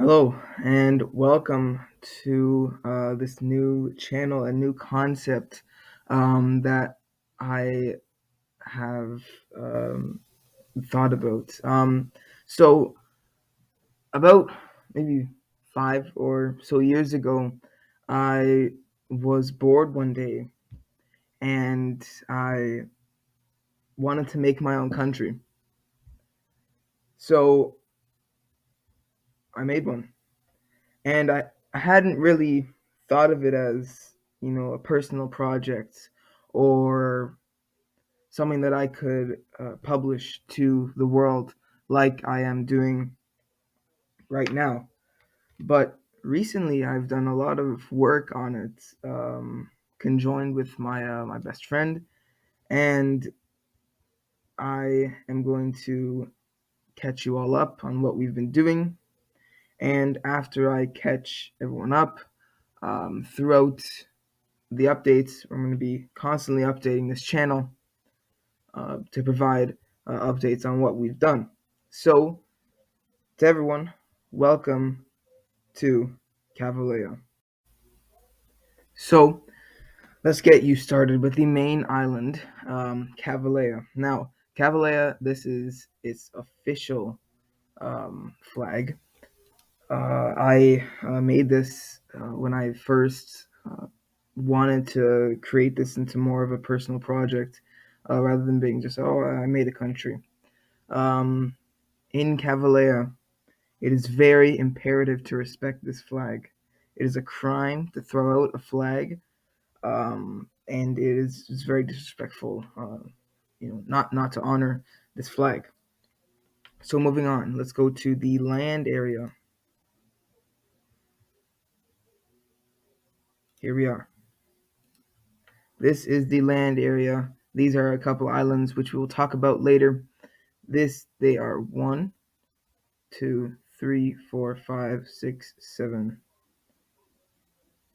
Hello and welcome to this new channel, a new concept that I have thought about. So, about maybe 5 or so years ago, I was bored one day and I wanted to make my own country. So, I made one. And I hadn't really thought of it as, a personal project or something that I could publish to the world like I am doing right now. But recently, I've done a lot of work on it, conjoined with my best friend, and I am going to catch you all up on what we've been doing. And after I catch everyone up throughout the updates, I'm going to be constantly updating this channel to provide updates on what we've done. So, to everyone, welcome to Cavilaia. So, let's get you started with the main island, Cavilaia. Now, Cavilaia, this is its official flag. I made this when I first wanted to create this into more of a personal project rather than being just, oh, I made a country. Um, in Cavilaia, it is very imperative to respect this flag. It is a crime to throw out a flag, and it's very disrespectful, not to honor this flag. So moving on, let's go to the land area. Here we are. This is the land area. These are a couple islands which we will talk about later. They are 1, 2, 3, 4, 5, 6, 7,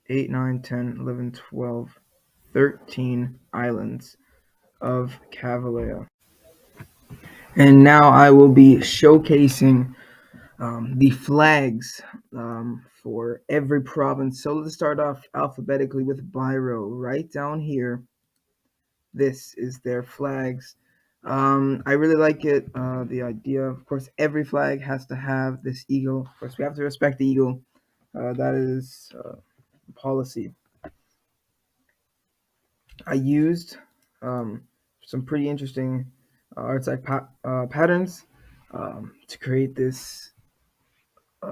8, 9, 10, 11, 12, 13 islands of Cavilaia. And now I will be showcasing the flags for every province. So let's start off alphabetically with Biro. Right down here, this is their flags. I really like it. The idea, of course, every flag has to have this eagle. Of course, we have to respect the eagle. That is policy. I used some pretty interesting artside patterns to create this.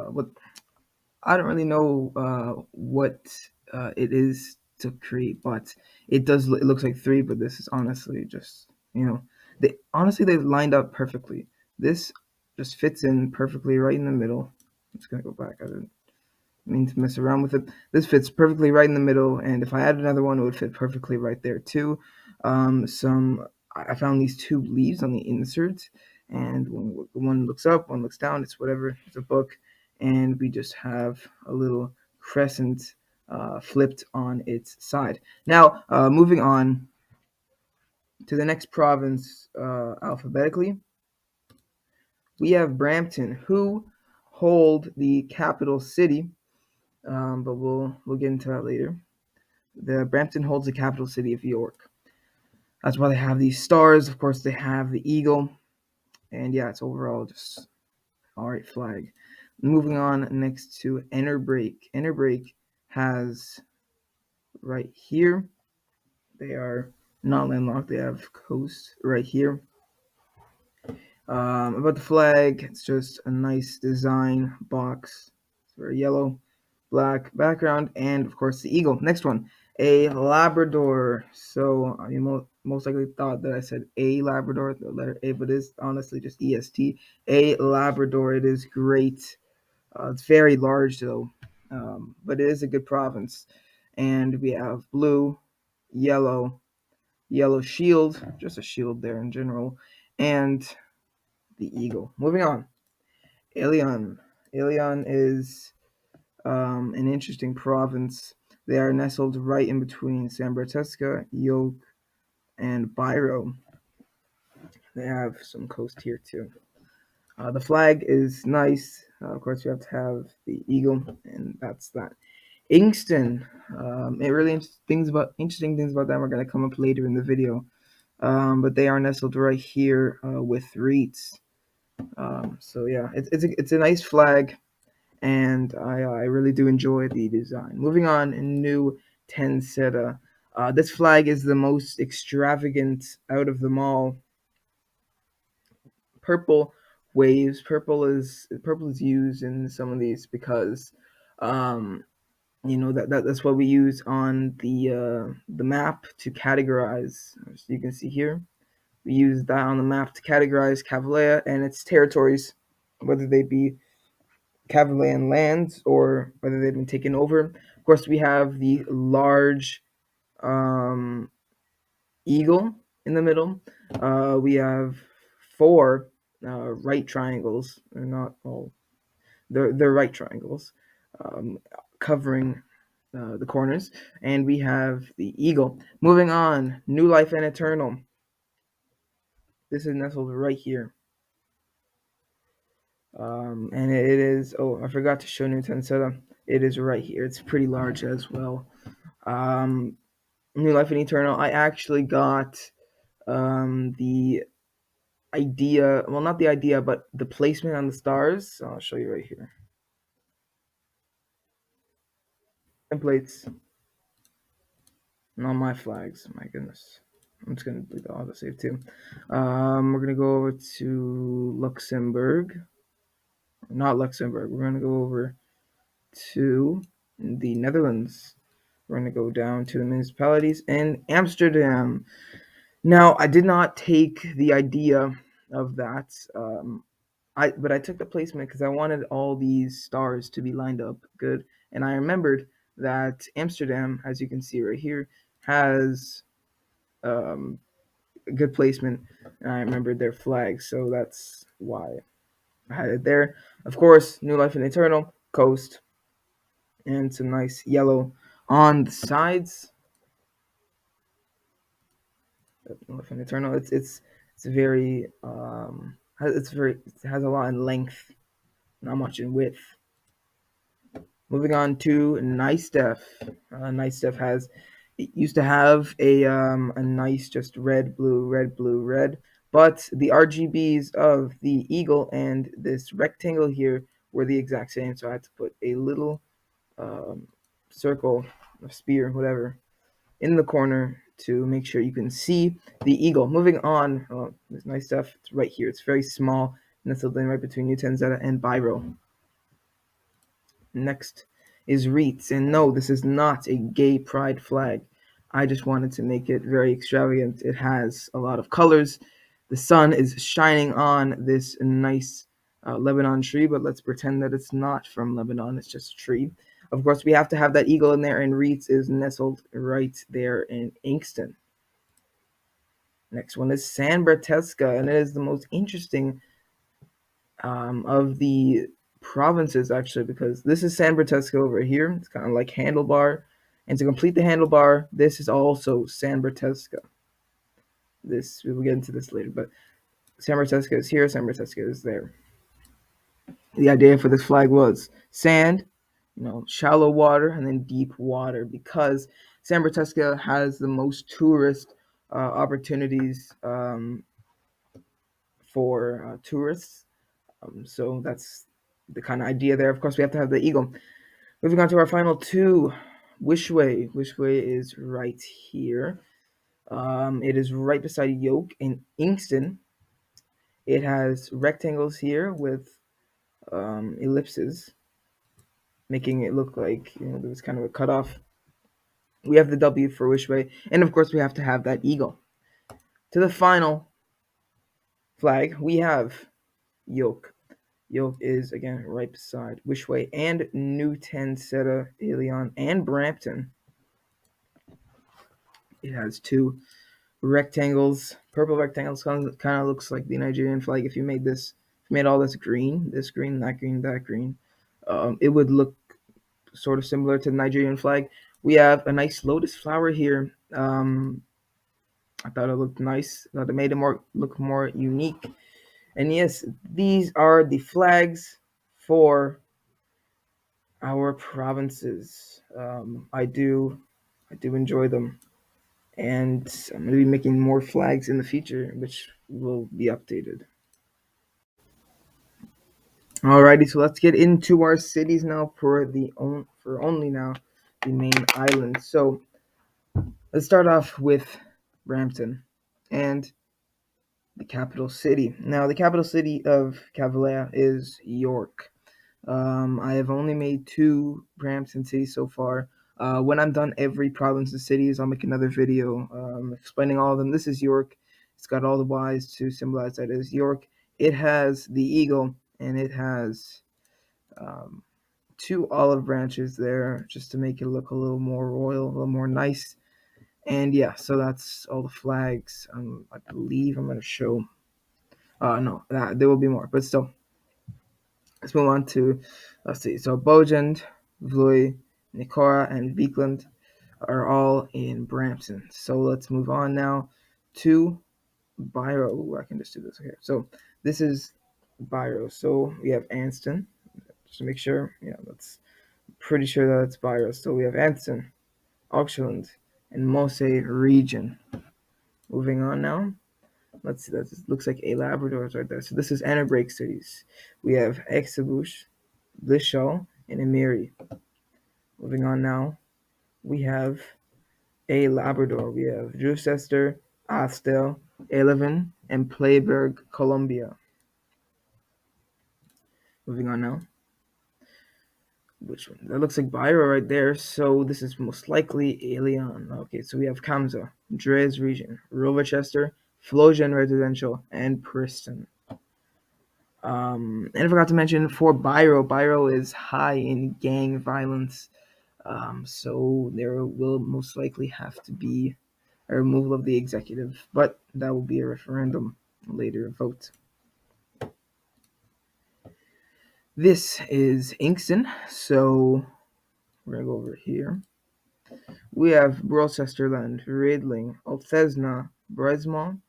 What I don't really know what it is to create, but it does. It looks like three, but this is honestly just they lined up perfectly. This just fits in perfectly right in the middle. I'm just gonna go back. I didn't mean to mess around with it. This fits perfectly right in the middle, and if I add another one, it would fit perfectly right there too. I found these two leaves on the insert, and one looks up, one looks down. It's whatever. It's a book, and we just have a little crescent flipped on its side. Now, moving on to the next province alphabetically, we have Brampton, who hold the capital city. But we'll get into that later. The Brampton holds the capital city of York. That's why they have these stars. Of course, they have the eagle, and yeah, it's overall just all right flag. Moving on next to Ennerbrake. Ennerbrake has right here. They are not landlocked. They have coast right here. About the flag, it's just a nice design box. It's very yellow, black background, and of course the eagle. Next one, a Labrador. So you most likely thought that I said a Labrador, the letter A, but it's honestly just EST. A Labrador. It is great. It's very large though, but it is a good province. And we have blue, yellow, yellow shield, just a shield there in general, and the eagle. Moving on, Ilion. Ilion is an interesting province. They are nestled right in between San Bertesca, Yoke, and Biro. They have some coast here too. The flag is nice. Of course, we have to have the eagle, and that's that. Inksten. It really interesting things about them are going to come up later in the video. But they are nestled right here with reeds. So yeah, it's a nice flag, and I really do enjoy the design. Moving on, new Tenseta. This flag is the most extravagant out of them all. Purple waves. Purple is used in some of these because, um, that's what we use on the map to categorize. As you can see here, we use that on the map to categorize Cavilaia and its territories, whether they be Cavilayan lands or whether they've been taken over. Of course, we have the large um, eagle in the middle. We have four right triangles. They're not all. They're right triangles, um, covering the corners, and we have the eagle. Moving on, New Life and Eternal. This is nestled right here. And it is. Oh, I forgot to show New Tenseta. It is right here. It's pretty large as well. Um, New Life and Eternal. I actually got the idea. Well, not the idea, but the placement on the stars. So I'll show you right here. Templates, not my flags. My goodness. I'm just gonna delete the autosave too. We're gonna go over to Luxembourg. Not Luxembourg. We're gonna go over to the Netherlands. We're going to go down to the municipalities in Amsterdam. Now, I did not take the idea of that, but I took the placement because I wanted all these stars to be lined up good, and I remembered that Amsterdam, as you can see right here, has um, a good placement, and I remembered their flag, so that's why I had it there. Of course, New Life and Eternal Coast, and some nice yellow on the sides. Life and Eternal. It's very it has a lot in length, not much in width. Moving on to Nice Def. Nice Def has it used to have a nice just red, blue, red, blue, red, but the RGBs of the eagle and this rectangle here were the exact same, so I had to put a little um, circle, a spear, whatever, in the corner to make sure you can see the eagle. Moving on, there's nice stuff. It's right here. It's very small, nestled in right between New Tenzeta and Biro. Next is Reeds, and no, this is not a gay pride flag. I just wanted to make it very extravagant. It has a lot of colors. The sun is shining on this nice Lebanon tree, but let's pretend that it's not from Lebanon. It's just a tree. Of course, we have to have that eagle in there, and Reeds is nestled right there in Inkston. Next one is San Bertesca, and it is the most interesting of the provinces, actually, because this is San Bertesca over here. It's kind of like handlebar. And to complete the handlebar, this is also San Bertesca. This, we will get into this later, but San Bertesca is here, San Bertesca is there. The idea for this flag was sand, shallow water, and then deep water, because San Bertesca has the most tourist opportunities for tourists. So that's the kind of idea there. Of course, we have to have the eagle. Moving on to our final two, Wishway. Wishway is right here. It is right beside Yoke in Inkston. It has rectangles here with ellipses, making it look like there was kind of a cutoff. We have the W for Wishway, and of course we have to have that eagle. To the final flag, we have Yoke. Yoke is again right beside Wishway and New Tenseta, Ilion, and Brampton. It has two rectangles, purple rectangles. Kind of looks like the Nigerian flag. If you made all this green, that green, that green, it would look sort of similar to the Nigerian flag. We have a nice lotus flower here. I thought it looked nice. I thought it made it look more unique. And yes, these are the flags for our provinces. I do enjoy them, and I'm going to be making more flags in the future, which will be updated. Alrighty, so let's get into our cities now for only now the main island. So let's start off with Brampton and the capital city. Now, the capital city of Cavilaia is York. I have only made two Brampton cities so far. When I'm done every province and cities, I'll make another video explaining all of them. This is York. It's got all the Y's to symbolize that it is York. It has the eagle, and it has um, two olive branches there just to make it look a little more royal, a little more nice. And yeah, so that's all the flags. I believe I'm going to show. No, there will be more, but still. Let's move on to, let's see. So Bogend, Vloy, Nicora, and Vigeland are all in Brampton. So let's move on now to Biro. Ooh, I can just do this. Okay, so this is Biro. So we have Anston. Just to make sure, yeah, that's pretty sure that's Biro. So we have Anston, Auckland, and Mose region. Moving on now. Let's see, that looks like a Labrador is right there. So this is Annabreak cities. We have Exabush, Lishall, and Emiri. Moving on now, we have a Labrador. We have Gloucester, Astel, Eleven, and Playburg, Columbia. Moving on now. Which one? That looks like Biro right there. So this is most likely Alien. Okay, so we have Kamsa, Dres region, Rochester, Flogen residential, and Preston. And I forgot to mention for Biro is high in gang violence. So there will most likely have to be a removal of the executive, but that will be a referendum later vote. This is Inkston, so we're gonna go over here. We have Brocesterland, Riedling, Althesna, Bresmont,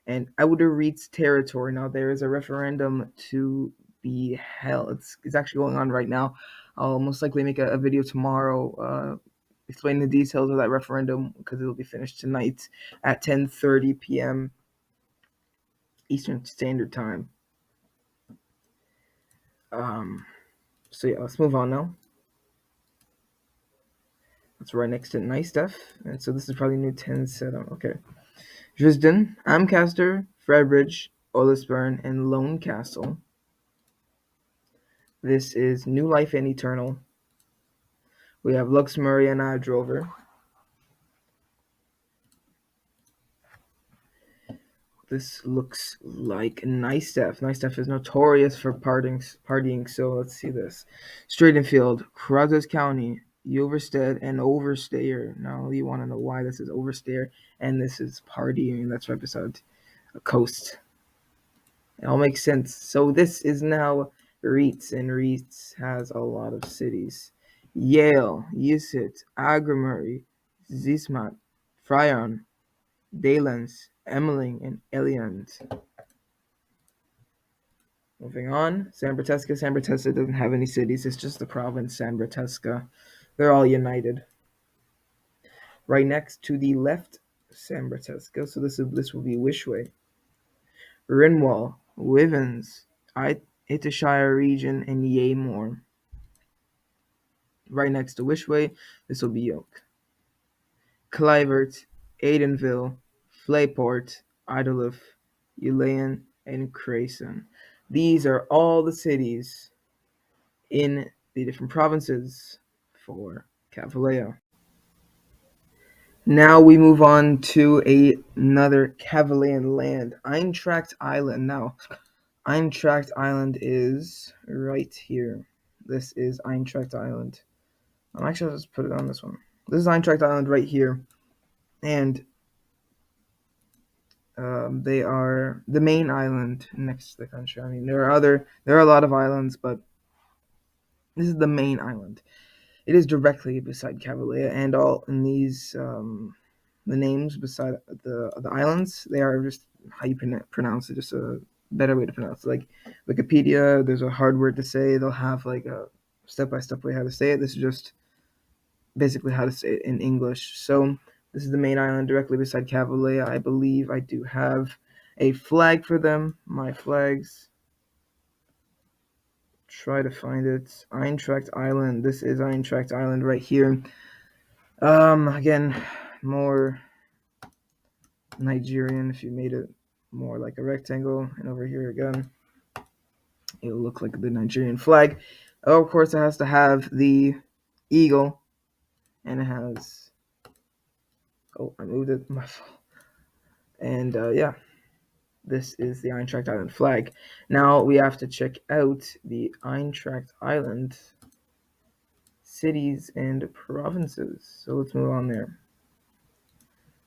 and Outer Reeds territory. Now there is a referendum to be held. It's actually going on right now. I'll most likely make a video tomorrow explaining the details of that referendum because it'll be finished tonight at 10:30 p.m. Eastern Standard Time. So yeah, let's move on now. That's right next to Nice Stuff, and so this is probably new 10 setup. Okay, Dresden, Amcaster, Fredbridge, Olisburn, and Lone Castle. This is New Life and Eternal. We have Luxmurray and Drover. This looks like Nice Stuff. Nice Stuff is notorious for partying, so let's see this. Straitenfield, Carruthers County, Overstead, and Overstayer. Now you want to know why this is Overstayer and this is partying. That's right beside a coast. It all makes sense. So this is now Reitz, and Reitz has a lot of cities. Yale, Usit, Agramurray, Zismat, Fryon, Daylands, Emmeling, and Eliand. Moving on, San Bratesca. San Bratesca doesn't have any cities. It's just the province San Bratesca. They're all united. Right next to the left, San Bratesca. So this will be Wishway. Rinwall, Wivens, Itishire region, and Yeamore. Right next to Wishway, this will be Yoke. Clivert, Aidenville, Flayport, Idlewiff, Ulayan, and Crayson. These are all the cities in the different provinces for Cavilaia. Now we move on to another Cavilaian land, Eintracht Island. Now, Eintracht Island is right here. This is Eintracht Island. Actually, I'll just put it on this one. This is Eintracht Island right here, and they are the main island next to the country. I mean, there are a lot of islands, but this is the main island. It is directly beside Cavilaia, and all in these the names beside the islands, they are just how you pronounce it, just better way to pronounce it. Like Wikipedia, there's a hard word to say. They'll have like a step-by-step way how to say it. This is just basically how to say it in English. So this is the main island directly beside Cavilaia. I believe I do have a flag for them. My flags. Try to find it. Eintracht Island. This is Eintracht Island right here. Again, more Nigerian if you made it more like a rectangle. And over here again, it'll look like the Nigerian flag. Oh, of course, it has to have the eagle, and it has. Oh, I moved it. My fault. And yeah, this is the Eintracht Island flag. Now we have to check out the Eintracht Island cities and provinces. So let's move on there.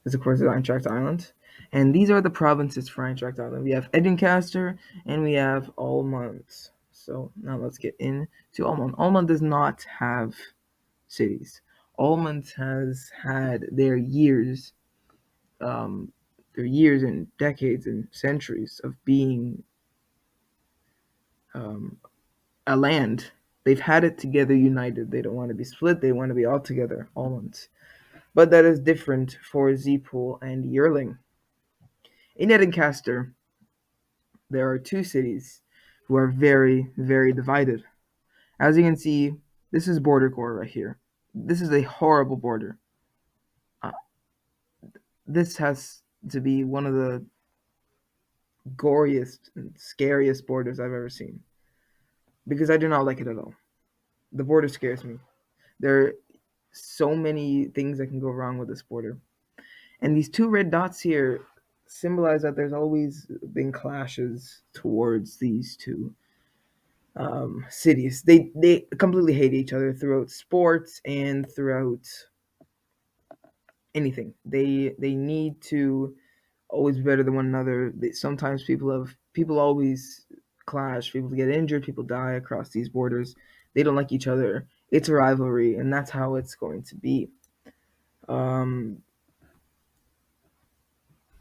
This, of course, is Eintracht Island. And these are the provinces for Eintracht Island. We have Edincaster and we have Almond. So now let's get into Almond. Almond does not have cities. Almond has had their years and decades and centuries of being a land. They've had it together, united. They don't want to be split. They want to be all together, Almonds. But that is different for Zeepool and Yearling. In Edincaster, there are two cities who are very, very divided. As you can see, this is border core right here. This is a horrible border. Uh, this has to be one of the goriest and scariest borders I've ever seen. Because I do not like it at all. The border scares me. There are so many things that can go wrong with this border. And these two red dots here symbolize that there's always been clashes towards these two cities. They completely hate each other throughout sports and throughout anything. They need to always be better than one another. Sometimes people always clash. People get injured. People die across these borders. They don't like each other. It's a rivalry, and that's how it's going to be.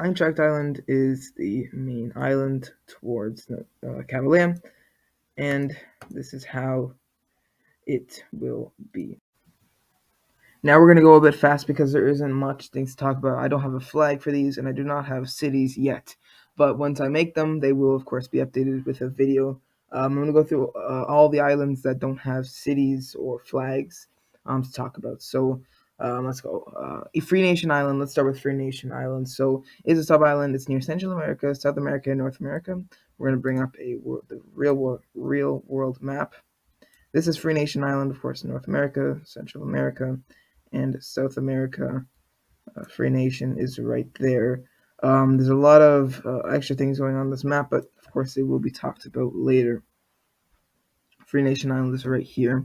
Eintracht Island is the main island towards Cavilaia, and this is how it will be. Now we're going to go a bit fast because there isn't much things to talk about. I don't have a flag for these, and I do not have cities yet. But once I make them, they will, of course, be updated with a video. I'm going to go through all the islands that don't have cities or flags to talk about. So let's go. Free Nation Island. Let's start with Free Nation Island. So it's a sub-island. It's near Central America, South America, and North America. We're going to bring up the real world map. This is Free Nation Island, of course, in North America, Central America, and South America. Free Nation is right there. There's a lot of extra things going on this map, but of course they will be talked about later. Free Nation Island is right here.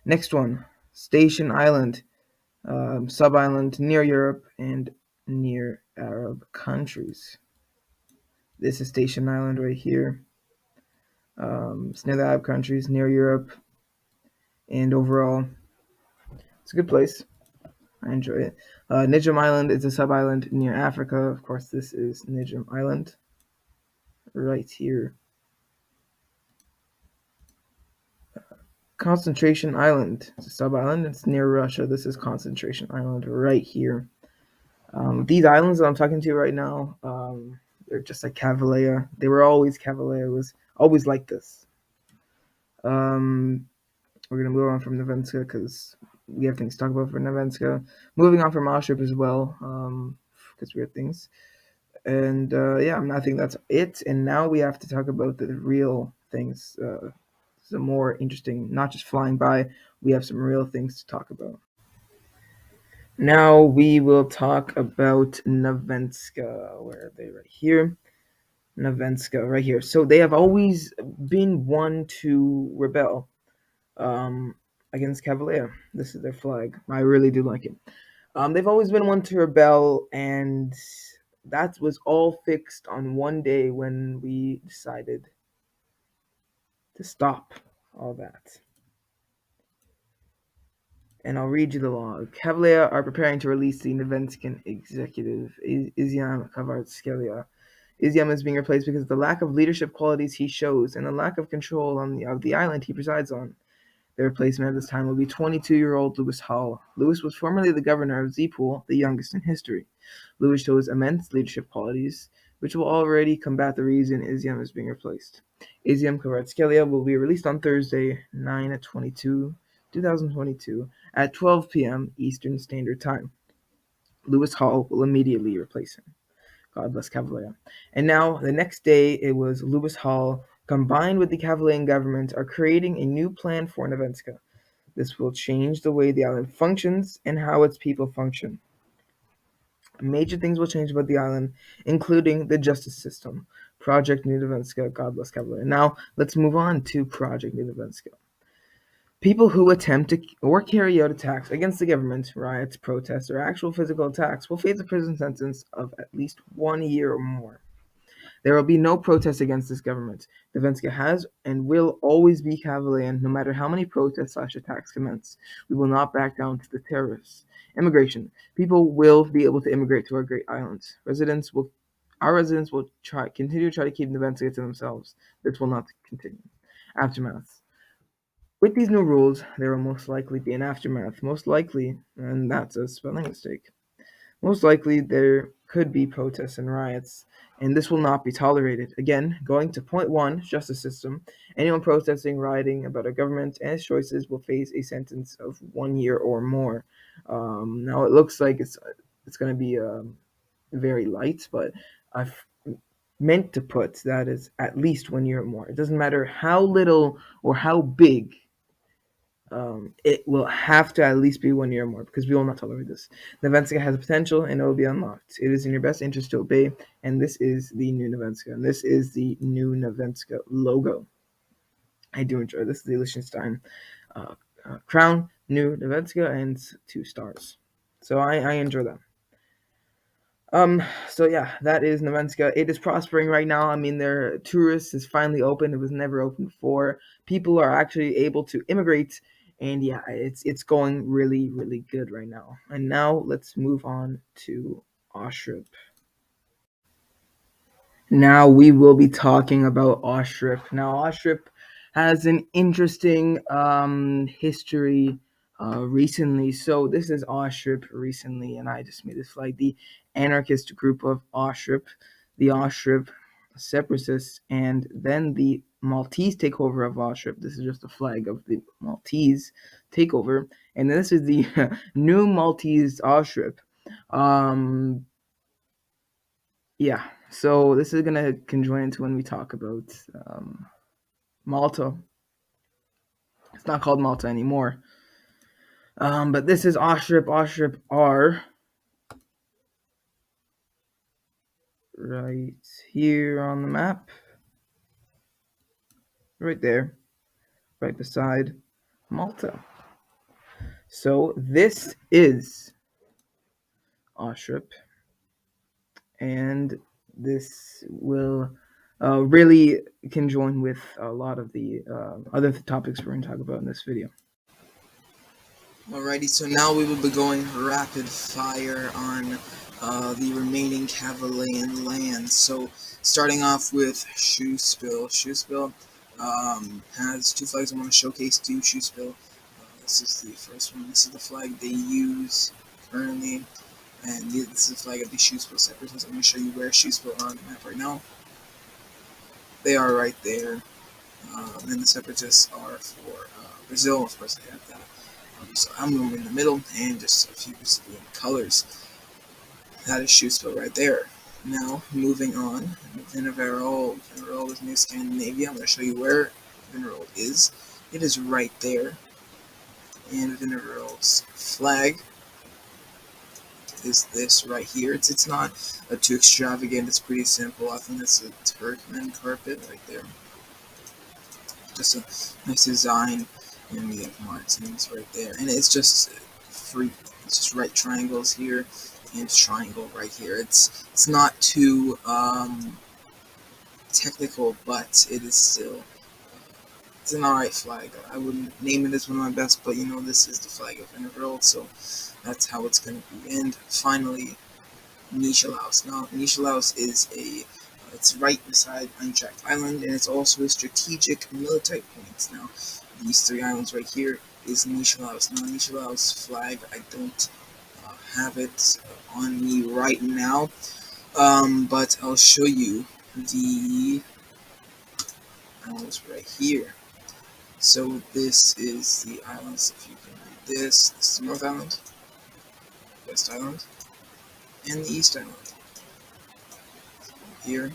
Next one, Station Island, sub-island near Europe and near Arab countries. This is Station Island right here. It's near the Arab countries, near Europe, and overall, it's a good place. I enjoy it. Nijm Island is a sub-island near Africa. Of course, this is Nijm Island right here. Concentration Island. It's a sub-island. It's near Russia. This is Concentration Island right here. These islands that I'm talking to right now, they're just like Cavilaia. They were always Cavilaia. It was always like this. We're going to move on from Nevenska because we have things to talk about for Nevenska. Moving on from Auschwitz as well because we have things. And yeah, I think that's it. And now we have to talk about the real things. Some more interesting, not just flying by. We have some real things to talk about. Now we will talk about Nevenska. Where are they? Right here. Nevenska, right here. So they have always been one to rebel against Cavilaia. This is their flag. I really do like it. They've always been one to rebel, and that was all fixed on one day when we decided to stop all that. And I'll read you the log. Cavilaia are preparing to release the Nevenskan executive, Izyan Kavarskelia. Izium is being replaced because of the lack of leadership qualities he shows and the lack of control of the island he presides on. The replacement at this time will be 22-year-old Lewis Hall. Lewis was formerly the governor of Zeepool, the youngest in history. Lewis shows immense leadership qualities, which will already combat the reason Izium is being replaced. Izium Cavilaia will be released on Thursday, 9/22/2022 at 12 p.m. Eastern Standard Time. Lewis Hall will immediately replace him. God bless Cavilaia. And now, the next day, it was Lewis Hall, combined with the Cavilaian government, are creating a new plan for Nevenska. This will change the way the island functions and how its people function. Major things will change about the island, including the justice system. Project New Nevenska, God bless Cavilaia. Now, let's move on to Project New Nevenska. People who attempt to or carry out attacks against the government, riots, protests, or actual physical attacks will face a prison sentence of at least 1 year or more. There will be no protest against this government. Nevenska has and will always be Cavilaian, no matter how many protests/attacks commence. We will not back down to the terrorists. Immigration. People will be able to immigrate to our great islands. Our residents will continue to try to keep Nevenska to themselves. This will not continue. Aftermath. With these new rules, there will most likely be an aftermath. Most likely, and that's a spelling mistake. Most likely, there could be protests and riots, and this will not be tolerated. Again, going to point one, justice system. Anyone protesting, rioting about a government and its choices will face a sentence of 1 year or more. Now, it looks like it's going to be very light, but I've meant to put that as at least 1 year or more. It doesn't matter how little or how big. It will have to at least be 1 year or more because we will not tolerate this. Nevenska has potential and it will be unlocked. It is in your best interest to obey, and this is the new Nevenska, and this is the new Nevenska logo. I do enjoy this. The Liechtenstein crown, new Nevenska, and 2 stars. So I enjoy that. So yeah, that is Nevenska. It is prospering right now. I mean, their tourists is finally open. It was never open before. People are actually able to immigrate, and yeah, it's going really, really good right now. And now let's move on to Ostrip. Now we will be talking about Ostrip. Now Ostrip has an interesting history recently. So this is Ostrip recently, and I just made this flag. The anarchist group of Ostrip, the Ostrip separatists, and then the Maltese takeover of Ostrip. This is just a flag of the Maltese takeover, and this is the new Maltese Ostrip. Yeah, so this is gonna conjoin into when we talk about Malta. It's not called Malta anymore. But this is Ostrip. Ostrip are right here on the map. Right there. Right beside Malta. So this is Ostrip. And this will really conjoin with a lot of the other topics we're going to talk about in this video. Alrighty, so now we will be going rapid fire on the remaining Cavilaian lands. So starting off with Shoespill. Shoespill has 2 flags I want to showcase to Shoespill. This is the first one. This is the flag they use currently. And this is the flag of the Shoespill separatists. I'm going to show you where Shoespill are on the map right now. They are right there. And the separatists are for Brazil. Of course, I have that. So I'm going in the middle and just a few civilian colors. That is Shoespill right there. Now, moving on, Vinnaverol. Vinnaverol is New Scandinavia. I'm going to show you where Vinnaverol is. It is right there. And Vinnaverol's flag is this right here. It's not too extravagant. It's pretty simple. I think that's a Turkmen carpet right there. Just a nice design. And we have Martins right there. And it's just free. It's just right triangles here and triangle right here. It's not too technical, but it is still it's an alright flag. I wouldn't name it as one of my best, but you know, this is the flag of Vinnaverol, so that's how it's going to be. And finally, Nichelaus. Now, Nichelaus is a It's right beside Eintracht Island, and it's also a strategic military point. Now, these three islands right here is Nishilaos. Now, Nishilaos flag, I don't have it on me right now, but I'll show you the islands right here. So this is the islands, if you can read this. This is the North Island, West Island, and the East Island. Here,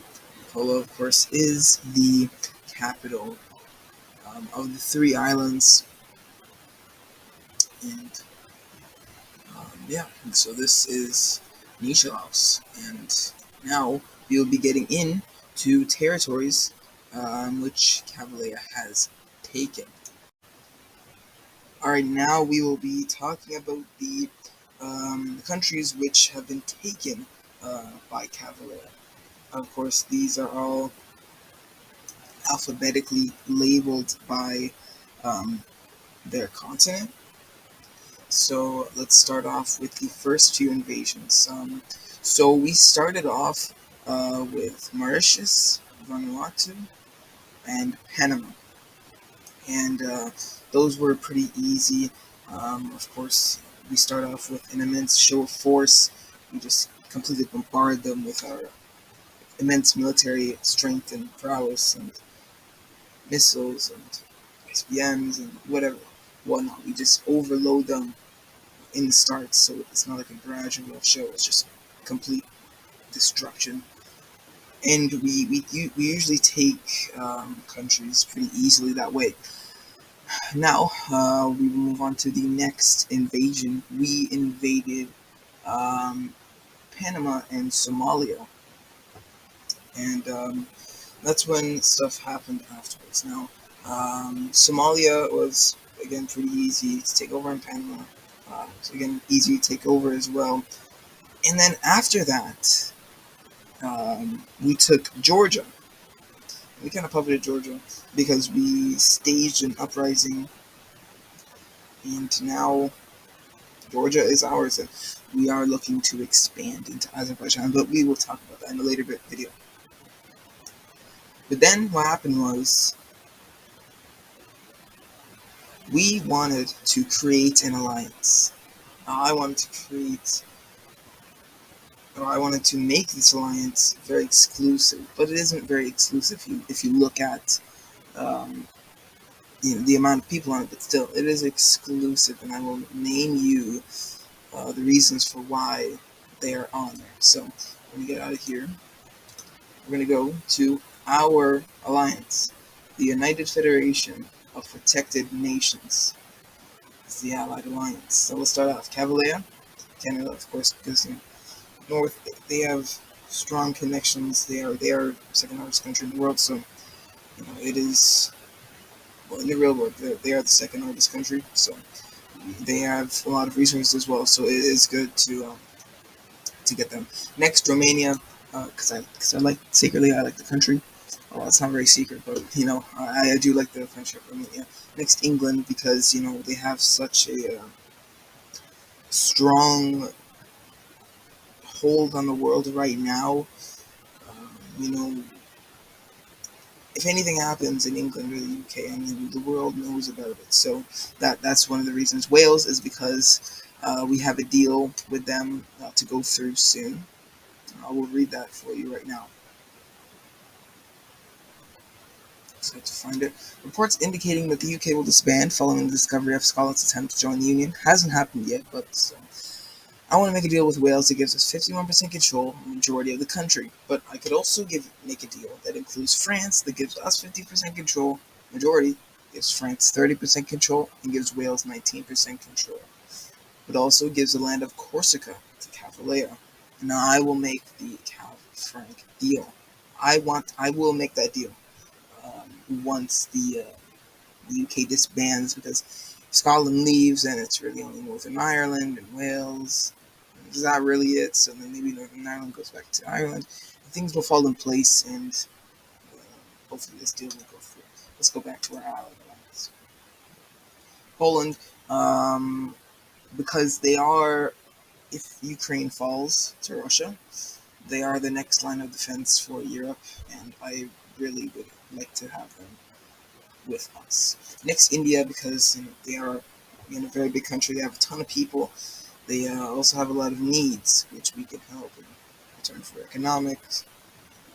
Polo, of course, is the capital of the three islands. And yeah, so this is Nishilaos. And now we will be getting in to territories which Cavilaia has taken. Alright, now we will be talking about the countries which have been taken by Cavilaia. Of course, these are all alphabetically labeled by their continent. So let's start off with the first two invasions. So we started off with Mauritius, Vanuatu, and Panama. And those were pretty easy. Of course, we start off with an immense show of force. We just completely bombard them with our immense military strength and prowess and missiles and SBMs and whatnot. We just overload them in the start, so it's not like a gradual show. It's just complete destruction. And we usually take countries pretty easily that way. Now we will move on to the next invasion. We invaded Panama and Somalia, and that's when stuff happened afterwards. Now Somalia was again pretty easy to take over in Panama. So again, easy to take over as well. And then after that, we took Georgia. We kind of puppeted Georgia because we staged an uprising, and now Georgia is ours, and we are looking to expand into Azerbaijan, but we will talk about that in a later video. But then what happened was we wanted to create an alliance. I wanted to make this alliance very exclusive, but it isn't very exclusive if you look at the amount of people on it, but still, it is exclusive, and I will name you the reasons for why they are on there. So, when we get out of here, we're going to go to our alliance, the United Federation of Protected Nations. It's the Allied Alliance. So let's start off. Cavilaia, Canada, of course, because North, they have strong connections. They are second largest country in the world, so it is. Well, in the real world, they are the second largest country, so they have a lot of resources as well. So it is good to get them. Next, Romania, because I like I like the country. Well, it's not very secret, but I do like the country of Romania. Next, England, because they have such a strong hold on the world right now. If anything happens in England or the UK, I mean, the world knows about it. So that's one of the reasons. Wales is because we have a deal with them to go through soon. I will read that for you right now. So to find it. Reports indicating that the UK will disband following the discovery of Scotland's attempt to join the Union. Hasn't happened yet, but I want to make a deal with Wales that gives us 51% control of the majority of the country. But I could also make a deal that includes France that gives us 50% control, majority, gives France 30% control, and gives Wales 19% control. But also gives the land of Corsica to Cavilaia. Now I will make the Cav-Franc deal. I will make that deal once the UK disbands, because Scotland leaves and it's really only Northern Ireland and Wales. Is that really it? So then maybe Northern Ireland goes back to Ireland. And things will fall in place, and hopefully this deal will go through. Let's go back to our Allied alliance. Poland, because they are, if Ukraine falls to Russia, They are the next line of defense for Europe, and I really would like to have them with us. Next, India, because they are a very big country. They have a ton of people. They also have a lot of needs, which we can help in return for economics,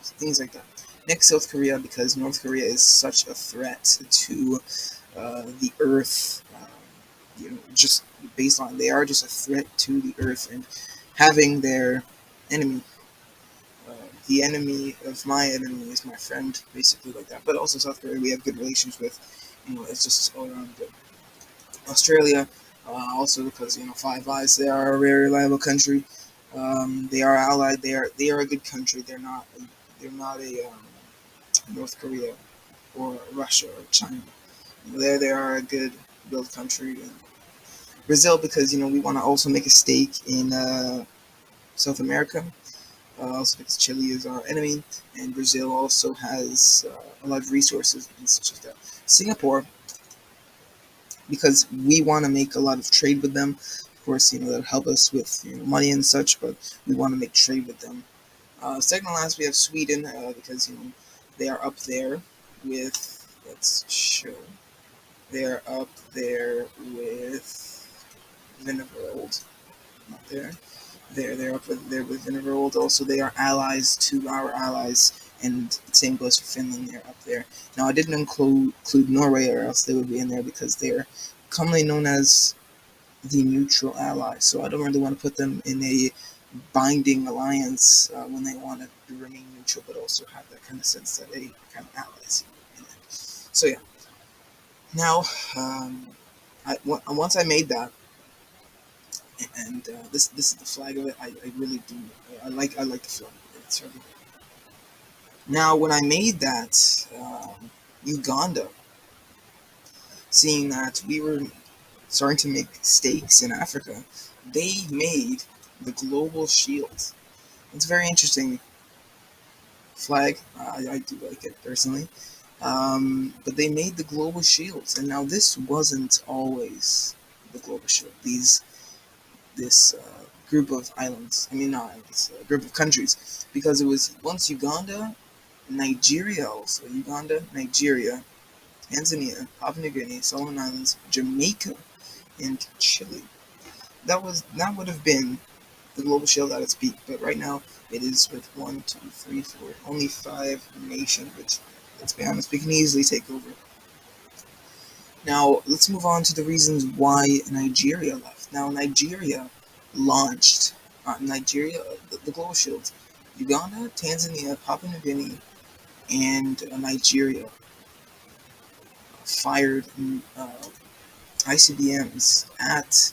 things like that. Next, South Korea, because North Korea is such a threat to the Earth. Just baseline, they are just a threat to the Earth, and having their enemy, uh, the enemy of my enemy is my friend, basically like that. But also South Korea, we have good relations with. It's just all around good. Australia, also because Five Eyes, they are a very reliable country. They are allied. They are a good country. They're not a North Korea or Russia or China. They are a good built country. And Brazil, because we want to also make a stake in South America. Also because Chile is our enemy, and Brazil also has a lot of resources and such as that. Singapore, because we want to make a lot of trade with them. Of course, that'll help us with money and such, but we want to make trade with them. Second to last, we have Sweden, because they are up there with. Let's show. They are up there with Vinegold. Not there. They're up there with Vinegold. Also, they are allies to our allies, and the same goes for Finland. They're up there. Now, I didn't include Norway, or else they would be in there because they're commonly known as the neutral ally. So I don't really want to put them in a binding alliance when they want to remain neutral, but also have that kind of sense that they kind of allies in it. So yeah. Now, once I made that, and this is the flag of it. I really do. I like the flag. It's really good. Now, when I made that, Uganda, seeing that we were starting to make stakes in Africa, they made the global shield. It's a very interesting flag. I do like it personally. But they made the global shields, and now this wasn't always the global shield. This group of islands. I mean, not islands. A group of countries, because it was once Uganda, Nigeria, also Uganda, Nigeria, Tanzania, Papua New Guinea, Solomon Islands, Jamaica, and Chile. That would have been the global shield at its peak, but right now it is with one, two, three, four, only five nations, which, let's be honest, we can easily take over. Now, let's move on to the reasons why Nigeria left. Now, Nigeria launched the global shields. Uganda, Tanzania, Papua New Guinea, and Nigeria fired ICBMs at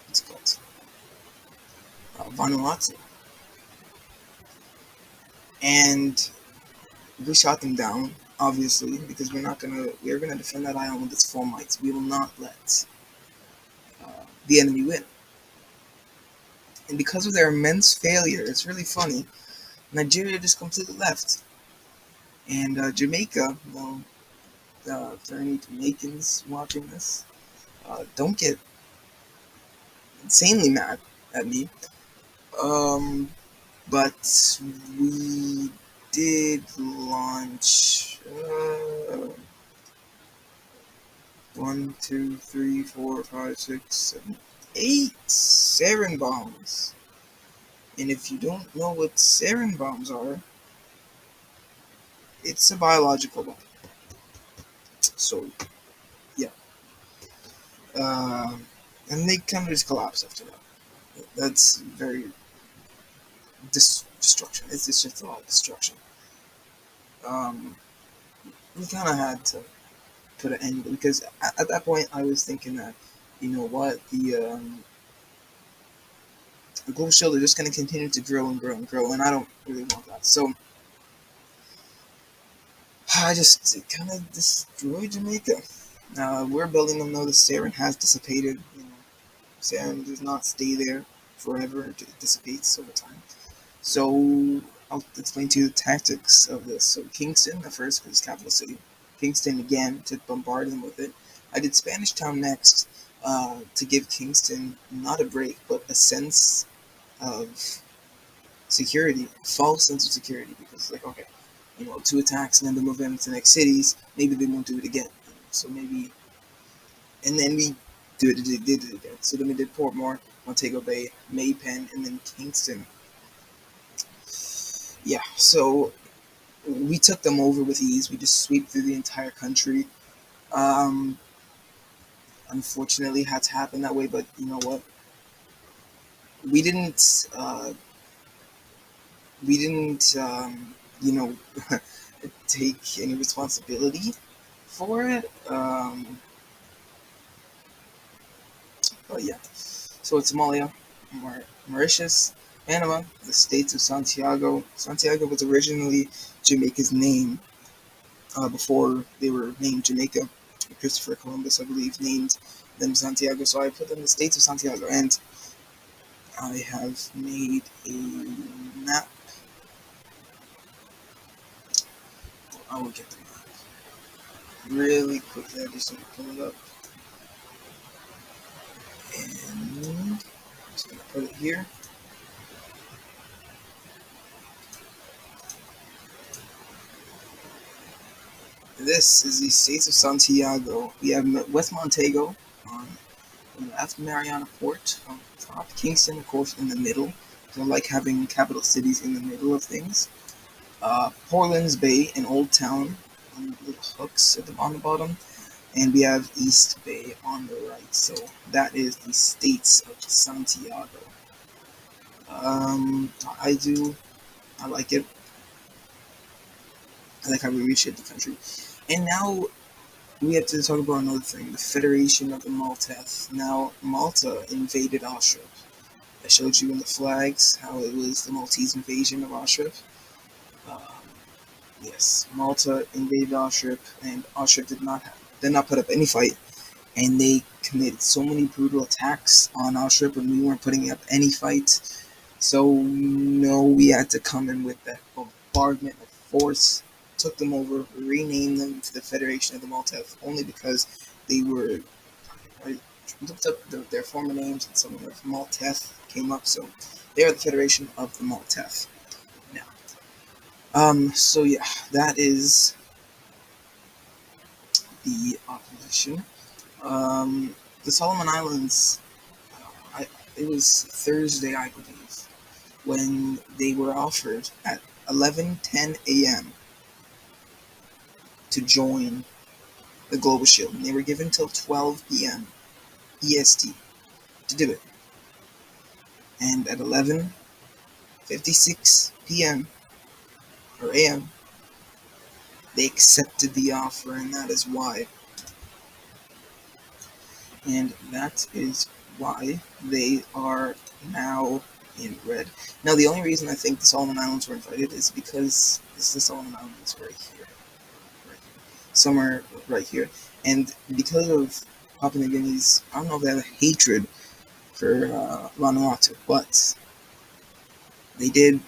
what's it called Vanuatu, and we shot them down. Obviously, because we're gonna defend that island with its full might. We will not let the enemy win. And because of their immense failure, it's really funny. Nigeria just completely left, and Jamaica. Well, if there are any Jamaicans watching this, don't get insanely mad at me. Um, but we did launch one, two, three, four, five, six, seven, eight sarin bombs. And if you don't know what sarin bombs are, it's a biological bomb. So yeah, uh, and they kind of just collapse after that. That's very destruction. It's just a lot of destruction. Um, we kind of had to put an end because at that point I was thinking that, you know what, the global shield are just going to continue to grow and grow and grow, and I don't really want that. So I just kind of destroyed Jamaica. We're building them now. The sarin has dissipated. Sarin does not stay there forever; it dissipates over time. So I'll explain to you the tactics of this. So Kingston, the first, was capital city. Kingston again to bombard them with it. I did Spanish Town next, to give Kingston not a break, but a sense of security, false sense of security, because like, okay, two attacks and then they move into the next cities, maybe they won't do it again. So maybe, and then we did it again. So then we did Portmore, Montego Bay, Maypen, and then Kingston. Yeah, so we took them over with ease. We just sweep through the entire country. Um, Unfortunately, it had to happen that way, but you know what? We didn't. We didn't. Take any responsibility for it. But yeah, so it's Somalia, Mauritius, Panama, the states of Santiago. Santiago was originally Jamaica's name before they were named Jamaica. Christopher Columbus, I believe, named them Santiago. So I put them in the states of Santiago, and I have made a map. I will get the map really quickly. I just want to pull it up, and I'm just gonna put it here. This is the states of Santiago. We have West Montego on the left, Mariana Port on top, Kingston, of course, in the middle. So I like having capital cities in the middle of things. Portland's Bay and Old Town on little hooks on the bottom. And we have East Bay on the right. So that is the states of Santiago. Um, I do. I like it. I like how we reshape the country. And now we have to talk about another thing, the Federation of the Maltese. Now, Malta invaded Austria. I showed you in the flags how it was the Maltese invasion of Austria. Um, yes, Malta invaded Austria, and Austria did not put up any fight, and they committed so many brutal attacks on Austria when we weren't putting up any fight. So no, we had to come in with that bombardment of force, took them over, renamed them to the Federation of the Maltese, only because they were. I looked up their former names, and some of them Maltese came up, so they are the Federation of the Maltese. Now, so yeah, that is the opposition. The Solomon Islands, I, it was Thursday, I believe, when they were offered at 11:10 a.m. to join the Global Shield, and they were given till 12 p.m. EST to do it. And at 11:56 p.m. or a.m., they accepted the offer, and that is why. And that is why they are now in red. Now, the only reason I think the Solomon Islands were invited is because this is the Solomon Islands right here, somewhere right here, and because of Papua New Guinea's, I don't know if they have a hatred for Vanuatu, but they did,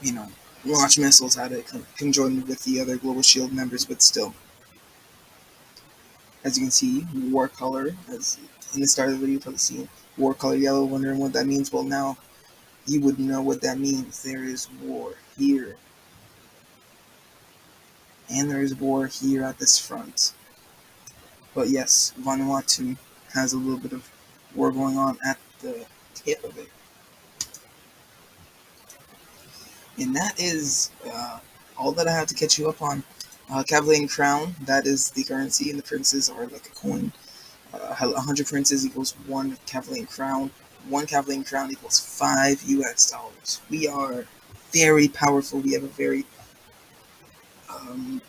you know, launch missiles at it conjoined with the other Global Shield members, but still. As you can see, war color, as in the start of the video, you probably see war color yellow, wondering what that means. Well, now you would know what that means. There is war here, and there is war here at this front. But yes, Vanuatu has a little bit of war going on at the tip of it. And that is all that I have to catch you up on. Cavilaia crown, that is the currency, and the princes are like a coin. 100 princes equals one Cavilaia crown. One Cavilaia crown equals 5 US dollars. We are very powerful. We have a very um,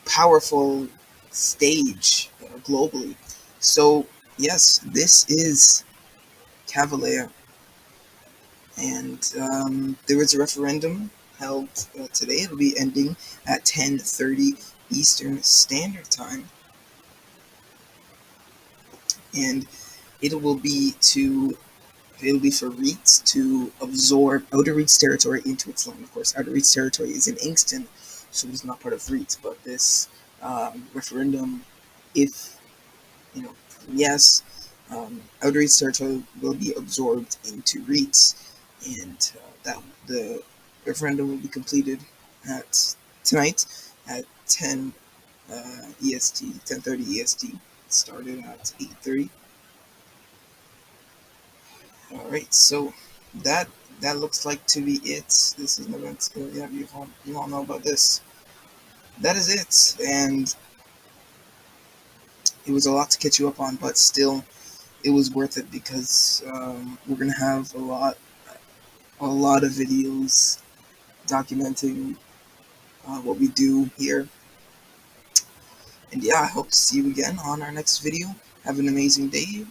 powerful stage globally. So, yes, this is Cavilaia. And there was a referendum held today. It'll be ending at 10:30 Eastern Standard Time. And it will be to it'll be for REITs to absorb Outer Reach territory into its land. Of course, Outer Reach territory is in Inkster, so it's not part of REITs. But this referendum, if yes, Outer territory will be absorbed into REITs, and that the referendum will be completed at tonight at 10 EST, 10:30 EST. It started at 8:30. All right, so that that looks like to be it. This is an event. Yeah, you all know about this. That is it, and it was a lot to catch you up on, but still, it was worth it because we're gonna have a lot of videos documenting what we do here. And yeah, I hope to see you again on our next video. Have an amazing day,